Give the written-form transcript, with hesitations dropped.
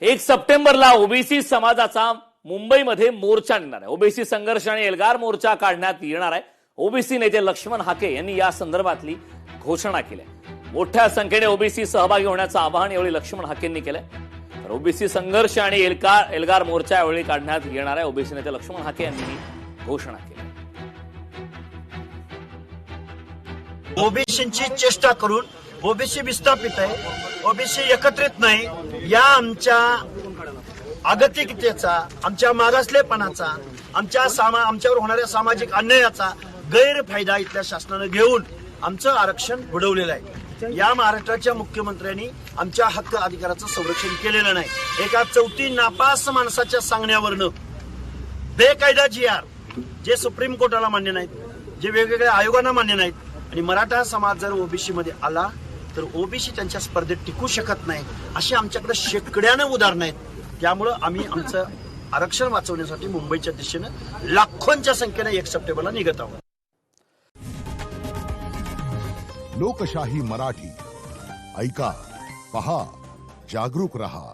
1 सप्टेंबरला ओबीसी समाजाचा मुंबईमध्ये मोर्चा निघणार आहे। ओबीसी संघर्ष आणि एल्गार मोर्चा काढण्यात येणार आहे। ओबीसी नेते लक्ष्मण हाके यांनी या संदर्भातली घोषणा केली आहे। मोठ्या संख्येने ओबीसी सहभागी होण्याचं आवाहन यावेळी लक्ष्मण हाकेंनी केलंय। तर ओबीसी संघर्ष आणि एल्गार मोर्चा यावेळी काढण्यात येणार आहे। ओबीसी नेते लक्ष्मण हाके यांनी ही घोषणा केली। ओबीसींची चेष्टा करून ओबीसी विस्थापित आहे, ओबीसी एकत्रित नाही, या आमच्या आगतिकतेचा, आमच्या मागासलेपणाचा, आमच्यावर होणाऱ्या सामाजिक अन्यायाचा गैरफायदा इथल्या शासनानं घेऊन आमचं आरक्षण बुडवलेलं आहे। या महाराष्ट्राच्या मुख्यमंत्र्यांनी आमच्या हक्क अधिकाराचं संरक्षण केलेलं नाही। एका चौथी नापास माणसाच्या सांगण्यावरनं बेकायदा GR जे सुप्रीम कोर्टाला मान्य नाहीत, जे वेगवेगळ्या आयोगांना मान्य नाहीत, आणि मराठा समाज जर ओबीसी मध्ये आला तर ओबीसी त्यांच्या स्पर्धेत टिकू शकत नाही, अशी आमच्याकडे शेकड्यानं उदाहरणं आहेत। त्यामुळं आम्ही आमचं आरक्षण वाचवण्यासाठी मुंबईच्या दिशेनं लाखोंच्या संख्येने 1 सप्टेंबरला निघत आहोत। लोकशाही मराठी ऐका, पहा, जागरूक रहा।